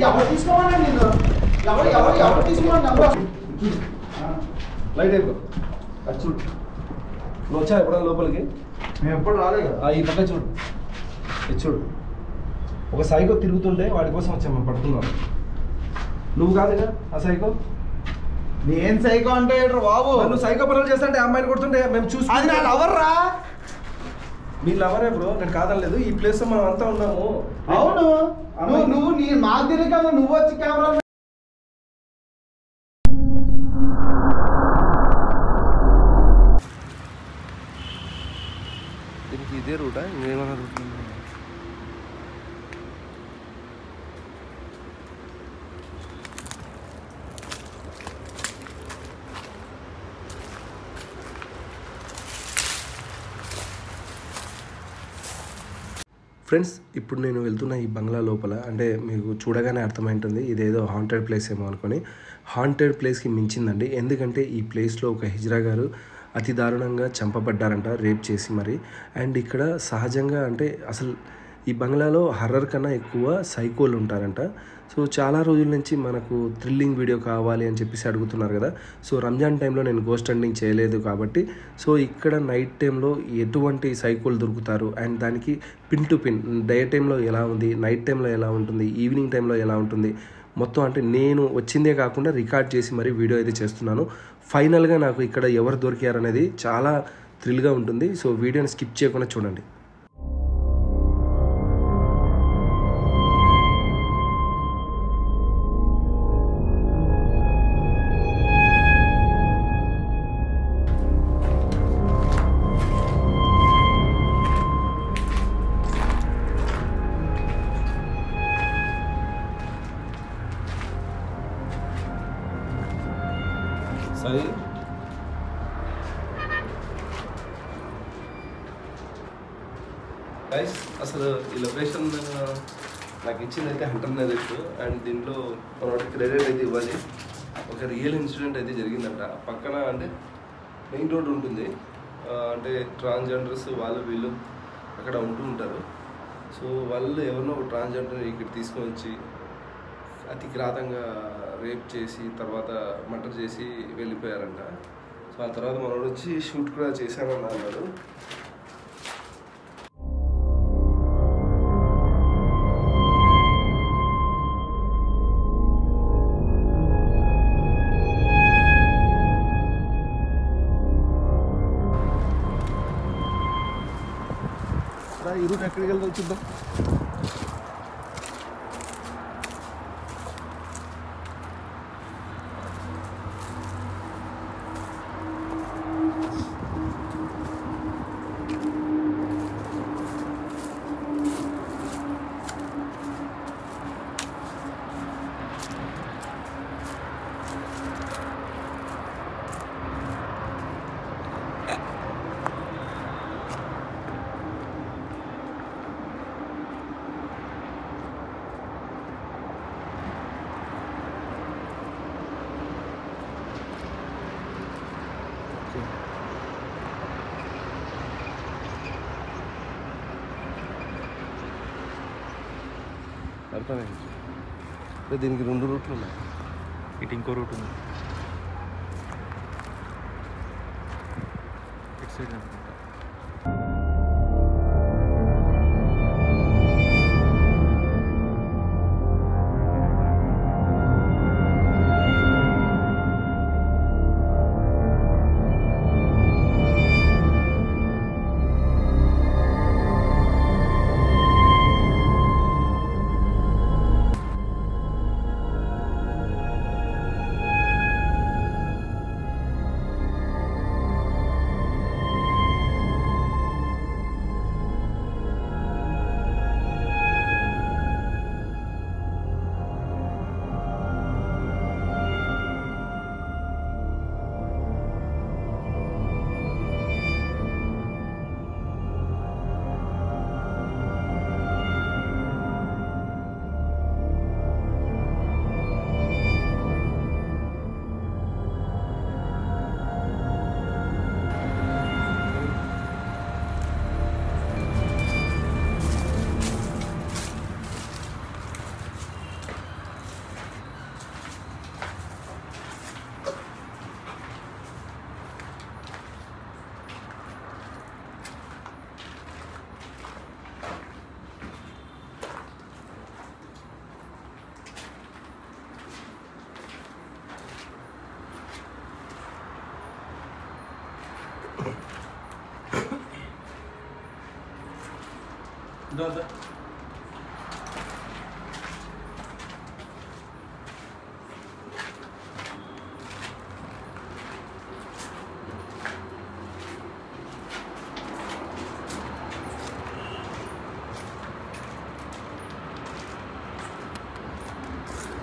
ఎవరు తీసుకోమన్నా నేను ఎవరు తీసుకోమన్నా లైట్ అయిపో అది చూడు నువ్వు వచ్చా ఎప్పుడైనా లోపలికి మేము ఎప్పుడు రాలేదు ఈ పక్క చూడు ఇది చూడు ఒక సైకో తిరుగుతుంటే వాడి కోసం వచ్చాము మేము పడుతున్నాం నువ్వు కాదుగా ఆ సైకో నేను సైకో అంటే బాబు నువ్వు సైకో పనులు చేస్తుంటే అమ్మాయిని కొడుతుంటే మేము చూసి అది నా లవర్ రా మీ లవరే బ్రో నేను కాదనలేదు ఈ ప్లేస్ లో మనం అంతా ఉన్నాము అవును నువ్వు నీ మాకు తెలియక నువ్వు వచ్చి కెమెరా దీనికి ఇదే రూటా ఇంకేమైనా రూట్ ఫ్రెండ్స్ ఇప్పుడు నేను వెళ్తున్న ఈ బంగ్లా లోపల అంటే మీకు చూడగానే అర్థమైంటుంది ఇదేదో హాంటెడ్ ప్లేస్ ఏమో అనుకొని హాంటెడ్ ప్లేస్కి మించిందండి ఎందుకంటే ఈ ప్లేస్లో ఒక హిజ్రా గారు అతి దారుణంగా చంపబడ్డారంట రేప్ చేసి మరి అండ్ ఇక్కడ సహజంగా అంటే అసలు ఈ బంగ్లాలో హర్రర్ కన్నా ఎక్కువ సైకోలు ఉంటారంట సో చాలా రోజుల నుంచి మనకు థ్రిల్లింగ్ వీడియో కావాలి అని చెప్పేసి అడుగుతున్నారు కదా సో రంజాన్ టైంలో నేను గోస్ట్ హంటింగ్ చేయలేదు కాబట్టి సో ఇక్కడ నైట్ టైంలో ఎటువంటి సైకోలు దొరుకుతారు అండ్ దానికి పిన్ టు పిన్ డే టైంలో ఎలా ఉంది నైట్ టైంలో ఎలా ఉంటుంది ఈవినింగ్ టైంలో ఎలా ఉంటుంది మొత్తం అంటే నేను వచ్చిందే కాకుండా రికార్డ్ చేసి మరీ వీడియో అయితే చేస్తున్నాను ఫైనల్గా నాకు ఇక్కడ ఎవరు దొరికారనేది చాలా థ్రిల్గా ఉంటుంది సో వీడియోని స్కిప్ చేయకుండా చూడండి సరే గైస్ అసలు ఈ లొకేషన్ నాకు ఇచ్చింది అయితే హంటర్ నెరెస్ట్ అండ్ దీంట్లో మనకి క్రెడిట్ అయితే ఇవ్వాలి ఒక రియల్ ఇన్సిడెంట్ అయితే జరిగిందంట పక్కన అంటే మెయిన్ రోడ్ ఉంటుంది అంటే ట్రాన్స్జెండర్స్ వాళ్ళు వీళ్ళు అక్కడ ఉంటూ ఉంటారు సో వాళ్ళు ఎవరినో ట్రాన్స్జెండర్ ఇక్కడ తీసుకొని వచ్చి అతి కిరాతంగా రేప్ చేసి తర్వాత మర్డర్ చేసి వెళ్ళిపోయారంట సో ఆ తర్వాత మనోడు వచ్చి షూట్ కూడా చేశానని అన్నాడు ఈ రూట్ ఎక్కడికి వెళ్దాం చూద్దాం అర్థమైంది దీనికి 2 రూట్లు ఉన్నాయి ఇటు ఇంకో రూట్ ఉంది ఇటు సైడ్ అనుకుంటా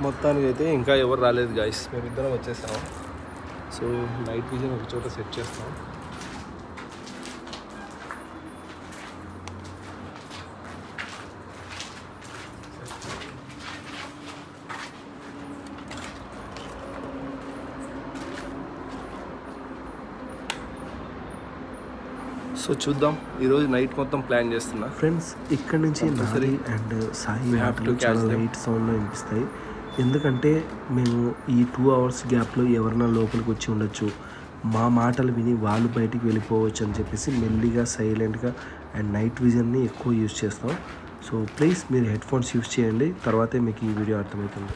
మొత్తానికి అయితే ఇంకా ఎవరు రాలేదు గాయస్, మేమిద్దరం వచ్చేసాము. సో నైట్ విజన్ ఒక చోట సెట్ చేస్తాం. సో చూద్దాం, ఈరోజు నైట్ మొత్తం ప్లాన్ చేస్తున్నా ఫ్రెండ్స్. ఇక్కడ నుంచి నారి అండ్ సాయి మాటలు చాలా లైట్ సౌండ్లో వినిపిస్తాయి. ఎందుకంటే మేము ఈ 2 hours గ్యాప్లో ఎవరైనా లోపలికి వచ్చి ఉండొచ్చు, మా మాటలు విని వాళ్ళు బయటికి వెళ్ళిపోవచ్చు అని చెప్పేసి మెల్లిగా సైలెంట్గా అండ్ నైట్ విజన్ని ఎక్కువ యూజ్ చేస్తాం. సో ప్లీజ్ మీరు హెడ్ ఫోన్స్ యూజ్ చేయండి, తర్వాతే మీకు ఈ వీడియో అర్థమవుతుంది.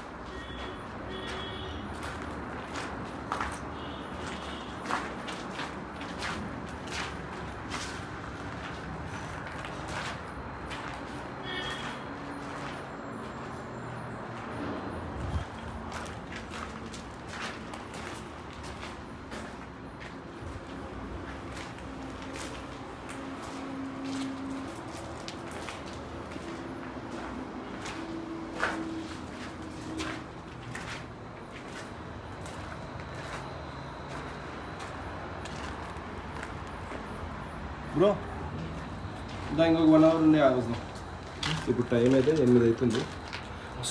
బ్రో ఇంకొక 1 hour ఉండే ఆగొద్దాం. ఇప్పుడు టైం అయితే 8 అవుతుంది.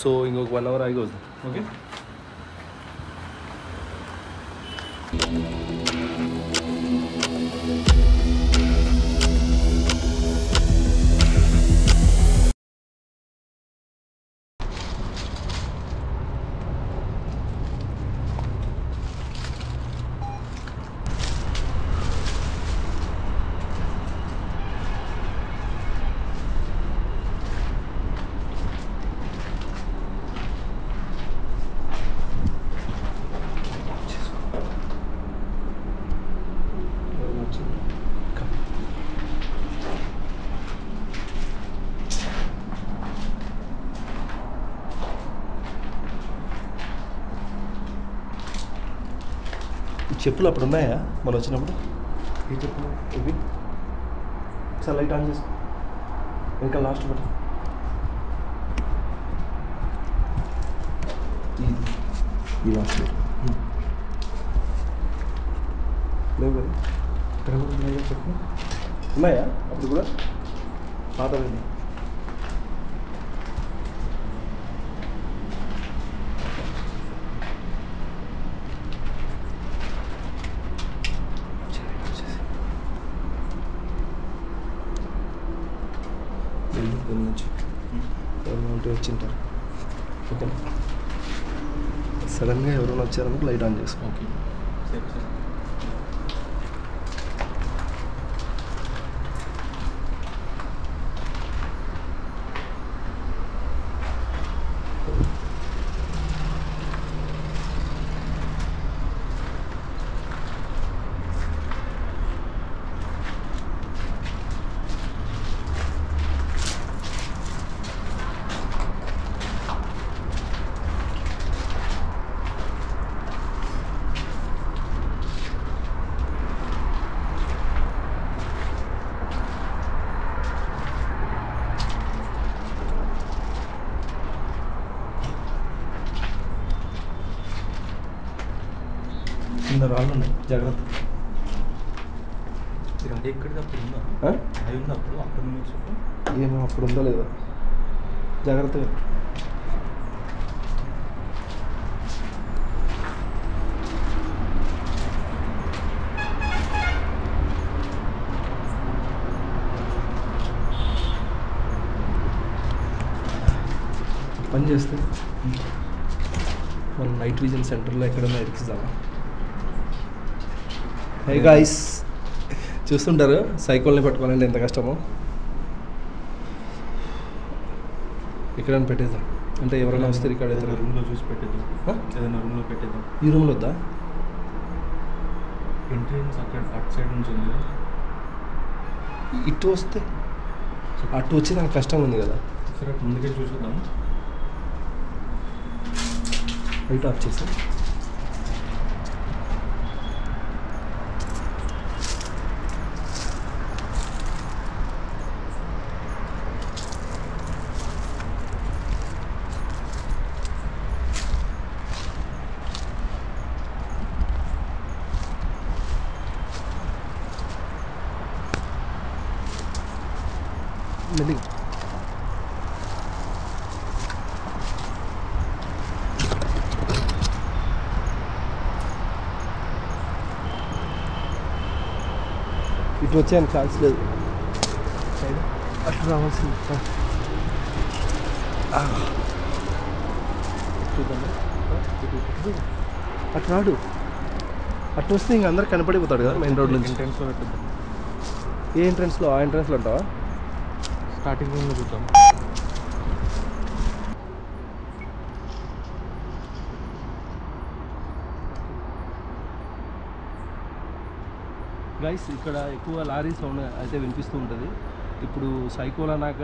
సో ఇంకొక 1 hour ఆగి వద్దాం. ఓకే. చెప్పులు అప్పుడు ఉన్నాయా మనం వచ్చినప్పుడు? ఏ చెప్పులు ఇవి? ఒకసారి లైట్ ఆన్ చేసుకో, ఇంకా లాస్ట్ బటన్. ఈ లాస్ట్ లేవు కదా, ఇక్కడ కూడా ఉన్నాయా చెప్పు? ఉన్నాయా అప్పుడు కూడా? పాతవి నుంచి వచ్చింటారు. ఓకే, సడన్గా ఎవరైనా వచ్చారనుకో లైట్ ఆన్ చేసుకో. ఓకే. కింద రాళ్ళు ఉన్నాయి, జాగ్రత్త. ఎక్కడికి అప్పుడు ఉందా? అవి ఉంది అప్పుడు అక్కడ నుంచి ఏమో అప్పుడు ఉందో లేదో, జాగ్రత్తగా. పని చేస్తే మనం నైట్ విజన్ సెంటర్లో ఎక్కడన్నా ఎరికిస్తామా? హే గాయ్స్, చూస్తుంటారు సైకిల్ని పట్టుకోవాలంటే ఎంత కష్టమో. ఎక్కడైనా పెట్టేద్దాం అంటే ఎవరైనా వస్తే ఇక్కడ రూమ్లో చూసి పెట్టేద్దాం, ఏదైనా రూమ్లో పెట్టేద్దాం. ఈ రూమ్లో వద్దా? ఎంట్రన్స్ అక్కడ అటు సైడ్ నుంచి ఉంది, ఇటు వస్తే అటు వచ్చి నాకు కష్టంగా ఉంది కదా. సరే ముందుకే చూసుకుందాం. లైట్ ఆఫ్ చేసి మెల్లిగా. ఇటు వచ్చాను ఛాన్స్ లేదు. అటు రావాల్సింది. అటు రాడు. అటు వస్తే ఇంక అందరు కనపడిపోతాడు కదా మెయిన్ రోడ్ నుంచి. ఎంట్రెన్స్లో పెట్టద్దాం. ఏ ఎంట్రెన్స్లో? ఆ ఎంట్రెన్స్లో ఉంటావా? స్టార్టింగ్ రూమ్లో చూద్దాం. గైస్ ఇక్కడ ఎక్కువ లారీ సౌండ్ అయితే వినిపిస్తూ ఉంటుంది. ఇప్పుడు సైకోల్ అన్నాక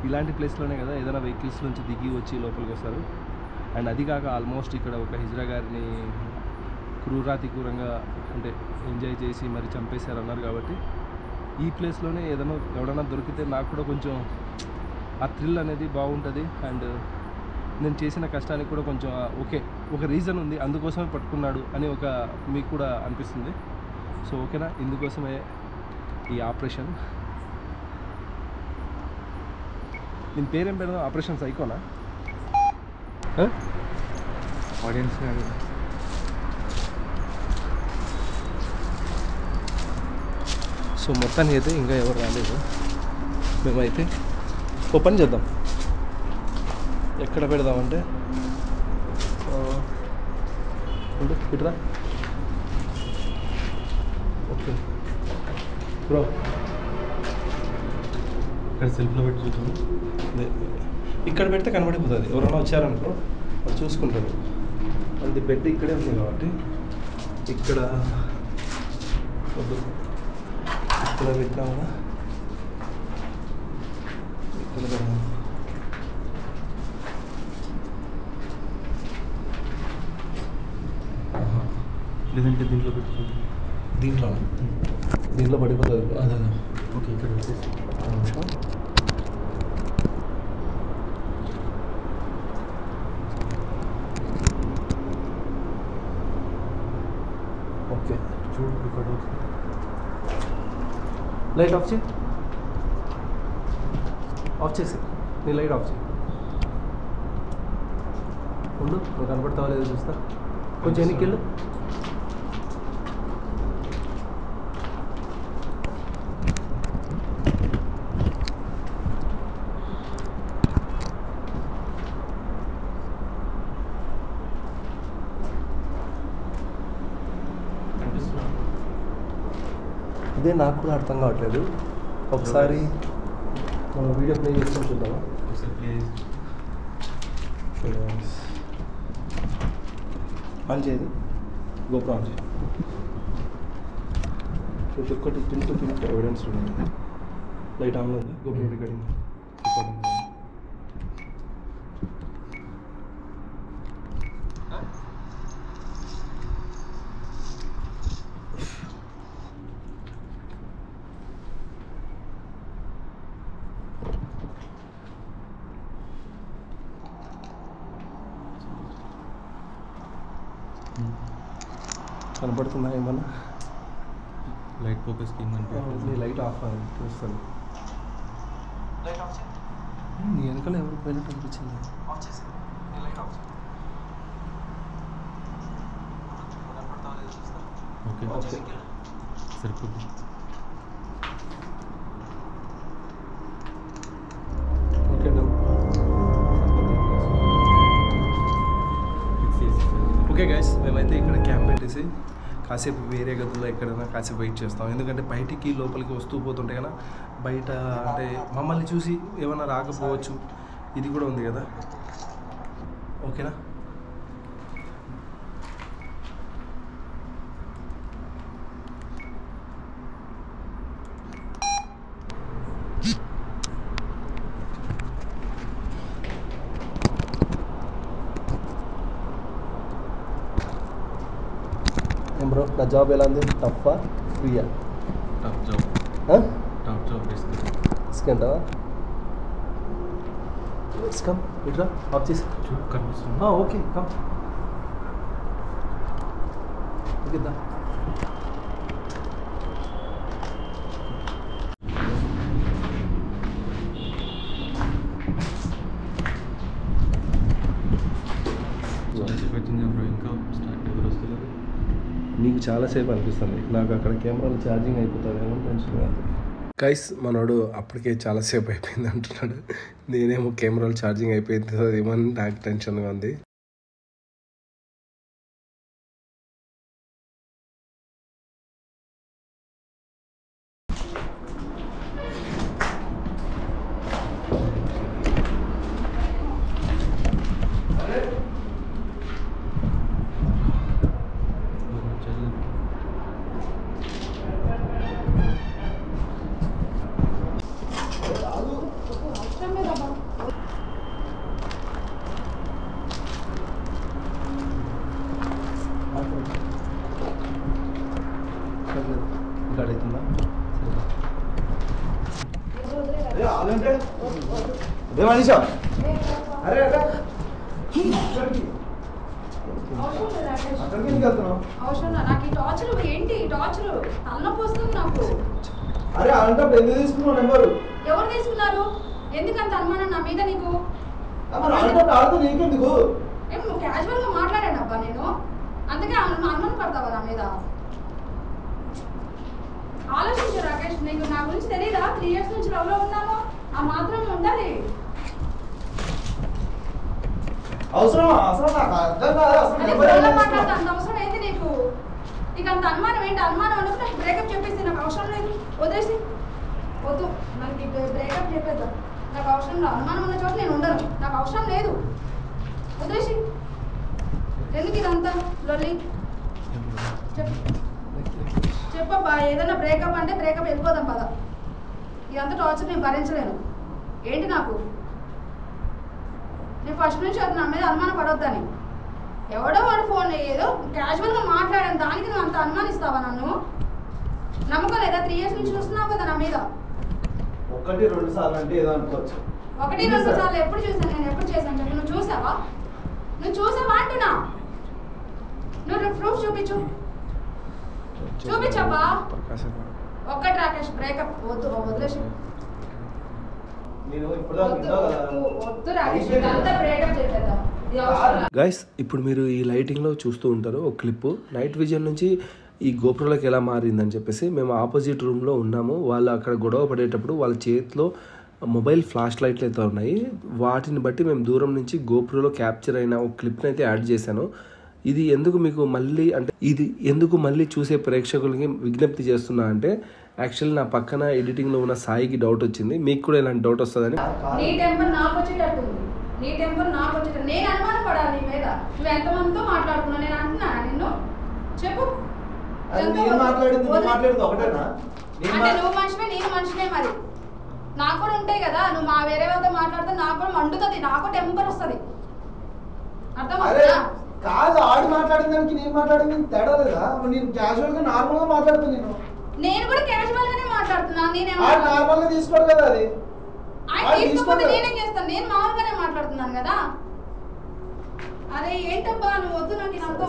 ఇలాంటి ప్లేస్లోనే కదా ఏదైనా వెహికల్స్ నుంచి దిగి వచ్చి లోపలికి వస్తారు. అండ్ అది కాక ఆల్మోస్ట్ ఇక్కడ ఒక హిజ్రా గారిని క్రూరంగా అంటే ఎంజాయ్ చేసి మరి చంపేశారు అన్నారు. కాబట్టి ఈ ప్లేస్లోనే ఏదైనా ఎవడన్నా దొరికితే నాకు కూడా కొంచెం ఆ థ్రిల్ అనేది బాగుంటుంది. అండ్ నేను చేసిన కష్టానికి కూడా కొంచెం ఓకే ఒక రీజన్ ఉంది, అందుకోసమే పట్టుకున్నాడు అని ఒక మీకు కూడా అనిపిస్తుంది. సో ఓకేనా, ఇందుకోసమే ఈ ఆపరేషన్. దీని పేరేం పెడదాం? ఆపరేషన్ సైకోనా? ఆడియన్స్ సో మొత్తానికి అయితే ఇంకా ఎవరు రాలేదు. మేమైతే ఓ పని చేద్దాం. ఎక్కడ పెడదామంటే ఇట్రా. ఓకే బ్రో, ఇక్కడ సెల్ఫ్లో పెట్టి చూద్దాం. ఇక్కడ పెడితే కనబడిపోతుంది. ఎవరైనా వచ్చారనుకో వాళ్ళు చూసుకుంటారు. అది బెడ్ ఇక్కడే ఉంది కాబట్టి ఇక్కడ వద్దు. ఇక్కడ పెట్టినా కదా, ఇక్కడ పెడదాం. లేదంటే దీంట్లో పెట్టుకుంటాం. దీంట్లో పడిపోతుంది. అదే ఓకే, ఇక్కడ వచ్చేసి ఓకే. చూడు ఇక్కడ లైట్ ఆఫ్ చేయి. ఆఫ్ చేసి నీ లైట్ ఆఫ్ చేయి. ఉండు, నువ్వు కనపడతావా లేదో చూస్తా. కొంచెం ఎన్నికి వెళ్ళు. ఇదే నాకు కూడా అర్థం కావట్లేదు. ఒకసారి మనం వీడియో ప్లే చేసుకొని చూద్దామా? ఆన్ చేయదు. గోప్రో ఆన్ చేయి. ప్రతి ఒక్కటి పిన్ టు పిన్ ఎవిడెన్స్ ఉంది. లైట్ ఆన్లో ఉంది. GoPro recording. కనపడుతుందా ఏమన్నా? లైట్ ఫోకస్ స్కీమ్ నీ లైట్ ఆఫ్ చూస్తాను. నీ వెనకాల ఎవరికి పోయినట్టు అనిపించింది. ఓకే ఓకే సరిపోతుంది. Okay done. ఓకే గైస్, మేమైతే ఇక్కడ క్యాంప్ పెట్టేసి కాసేపు వేరే గదుల్లో ఎక్కడైనా కాసేపు వెయిట్ చేస్తాం. ఎందుకంటే బయటికి లోపలికి వస్తూ పోతుంటే కదా బయట అంటే మమ్మల్ని చూసి ఏమైనా రాకపోవచ్చు. ఇది కూడా ఉంది కదా. ఓకేనా? బ్రో నా జాబ్ ఎలా ఉంది? టఫా ఫ్రీయా? టఫ్ జాబ్ రిస్క్ అంటావా? కమ్ ఇట్లా ఆఫ్ చేసి కనిపిస్తుంది. ఓకే కమ్ ఓకే దా. ఇంకా స్టార్ట్ ఎవరు వస్తలేదు. నీకు చాలాసేపు అనిపిస్తుంది, నాకు అక్కడ కెమెరాలు ఛార్జింగ్ అయిపోతుందేమో టెన్షన్ కాదు. గైస్ మనోడు అప్పటికే చాలాసేపు అయిపోయింది అంటున్నాడు, నేనేమో కెమెరాలు ఛార్జింగ్ అయిపోతుందేమో అని నాకు టెన్షన్గా ఉంది. అవుతుందా? అదే మనీషా అరే అరే అక్కడికి ఎందుకు వెళ్తున్నావు? నాకు ఈ టార్చర్ ఏంటి? టార్చర్ తలనొప్పి వస్తుంది నాకు. అరే అలాంటప్పుడు ఎందుకు తీసుకున్నావు నెంబరు? ఎవరు తీసుకున్నారు? ఎందుకంత అనుమానం నా మీద నీకు? మరి అలాంటప్పుడు ఆడితే నీకెందుకు? నువ్వు క్యాజువల్ గా మాట్లాడాను అబ్బా నేను, అందుకే అనుమానం పడతావా నా మీద? ఆలోచించు రాకేష్, నీకు నా గురించి తెలీదా? 3 years నుంచి లవ్ లో ఉన్నాను, ఆ మాత్రం ఉండాలి. అవసరమా? అసలు నాకు అర్థం కాదు. మాట్లాడతా అంత అవసరం ఏంటి నీకు? నీకు అంత అనుమానం ఏంటి? అనుమానం అన్నప్పుడు నాకు బ్రేకప్ చెప్పేసి నాకు అవసరం లేదు, వదిలేసి. వద్దు, నాకు బ్రేకప్ చెప్పేద్దాం, నాకు అవసరం లేదు. అనుమానం ఉన్న చోట నేను ఉండను, నాకు అవసరం లేదు, వదిలేసి. ఎందుకు ఇదంతా లొల్లి? చెప్పబ్బా, ఏదైనా బ్రేకప్ అంటే బ్రేకప్ వెళ్ళిపోదాం పద. ఇదంతా టార్చర్ నేను భరించలేను. ఏంటి నాకు? నేను ఫస్ట్ నుంచి అది నా మీద అనుమానం పడొద్దని. ఎవడో వాడు ఫోన్ ఏదో క్యాజువల్గా మాట్లాడాను, దానికి నువ్వు అంత అనుమానిస్తావా నన్ను? నమ్మకం లేదా? 3 years నుంచి చూస్తున్నావు కదా నా మీద. 1-2 సార్లు అంటే ఏదో అనుకోవచ్చు. 1-2 సార్లు ఎప్పుడు చూసాను నేను? ఎప్పుడు చేశాను చెప్పు? నువ్వు చూసావా? నువ్వు చూసావా అంటున్నా? నువ్వు ప్రూఫ్ చూపించు, చూపించబ్బా. ఒక్కటి రాకేష్, బ్రేకప్ వద్దు, వదిలేసి. గైస్ ఇప్పుడు మీరు ఈ లైటింగ్లో చూస్తూ ఉంటారు ఒక క్లిప్, నైట్ విజన్ నుంచి ఈ గోపురంలోకి ఎలా మారిందని చెప్పేసి. మేము ఆపోజిట్ రూమ్లో ఉన్నాము, వాళ్ళు అక్కడ గొడవ పడేటప్పుడు వాళ్ళ చేతిలో మొబైల్ ఫ్లాష్ లైట్లు అయితే ఉన్నాయి, వాటిని బట్టి మేము దూరం నుంచి గోపురంలో క్యాప్చర్ అయిన ఒక క్లిప్ని అయితే యాడ్ చేశాను. ఇది ఎందుకు మీకు మళ్ళీ అంటే ఇది ఎందుకు మళ్ళీ చూసే ప్రేక్షకులకి విజ్ఞప్తి చేస్తున్నా అంటే, యాక్చువల్లీ నా పక్కన ఎడిటింగ్లో ఉన్న సాయికి డౌట్ వచ్చింది, మీకు కూడా ఇలాంటి డౌట్ వస్తుందని. నీ టెంపర్ నాకు వచ్చేటట్టుంది, నీ టెంపర్ నాకు వచ్చేటట్టు. నేను అనుమానం పడాలి నీ మీద. నువ్వు ఎంతమందితో మాట్లాడుతున్నావు? నేను అంటున్నా నిన్ను, చెప్పు. అంటే నువ్వు మనిషివే, నేను మనిషినే. మరి నాకు కూడా ఉంటాయి కదా, నువ్వు మా వేరే వాళ్ళతో మాట్లాడితే నాకు కూడా మండుతుంది, నాకు టెంపర్ వస్తుంది. అర్థమవుతుందా? కాదు, ఆడి మాట్లాడిన దానికి నేను మాట్లాడింది తేడా లేదా? నేను క్యాజువల్ గా నార్మల్ గా మాట్లాడుతున్నా. నేను కూడా క్యాజువల్ గానే మాట్లాడుతున్నా. నార్మల్ గా తీసుకోడు కదా అది. ఆయన తీసుకోకపోతే నేనేం చేస్తాను? నేను మామూలుగానే మాట్లాడుతున్నాను కదా. అరే ఏంటబ్బా నువ్వు? వద్దు, నాకు ఇదంతా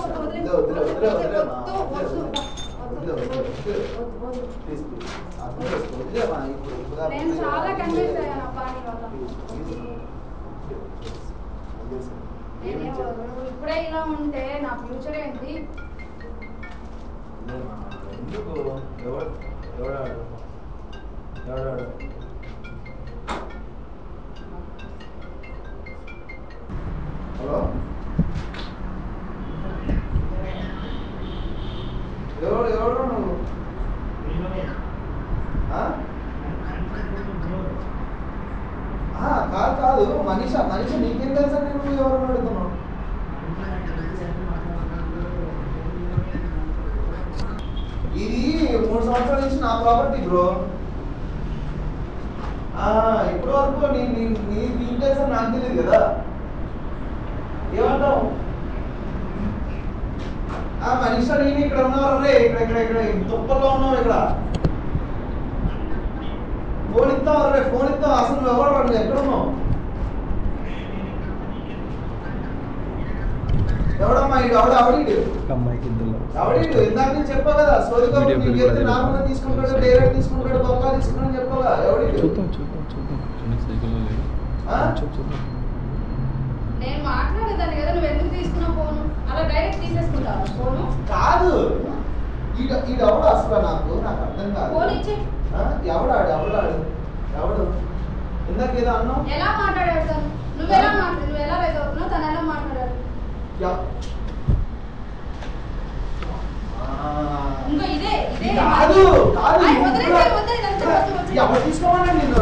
నేను చాలా కన్విన్స్ అయ్యాను అబ్బా నీ వల్ల. ఇప్పుడే ఇలా ఉంటే నా ఫ్యూచర్ ఏంటి? హలో, ఎవరు నువ్వు? కాదు మనీషా నీకేం తెలుసా? నువ్వు ఎవరు అడుగుతున్నావు? ఇది 3 సంవత్సరాల నుంచి నా ప్రాపర్టీ బ్రో. ఇప్పటి వరకు నీకు తెలుసా? నాకు తెలియదు కదా. ఏమంటావు? మనిషి నేను ఇక్కడ ఉన్నారు రే, ఇక్కడ తుప్పల్లో ఉన్నావు ఇక్కడ. ఫోన్ ఇస్తావు రే, ఫోన్ ఇస్తావు. అసలు ఎవరు నువ్వు ఎక్కడ ఉన్నావు? ఎవడమ్మా ఇడు? ఆవిడీడు అమ్మాయికి ఇద్దరు ఆవిడీడు. ఇందాక నేను చెప్పావు కదా, సోదిగా నార్మల్గా తీసుకుంటాడు, డైరెక్ట్ తీసుకుంటాడు, బొక్క తీసుకుంటాడు చెప్పావు కదా. ఎవడీడు? చూద్దాం చిన్న సైకిల్లో లేదు. చూద్దాం. నేను మాట్లాడేదాన్ని కదా, నువ్వు ఎందుకు తీసుకున్నావు ఫోను? అలా డైరెక్ట్ తీసేసుకుంటావు ఫోను? కాదు, ఈడెవడు అసలు నాకు అర్థం కాదు. ఫోన్ ఇచ్చి ఎవడు ఇందాక ఏదో అన్నావు. ఎలా మాట్లాడాడు తను? నువ్వు ఎలా రైతు అవుతున్నావు, తను ఎలా మాట్లాడాడు? ఇంకా ఇదే కాదు వదిలేసి ఇదంతా వద్దు. ఎవరు తీసుకోమన్నా నేను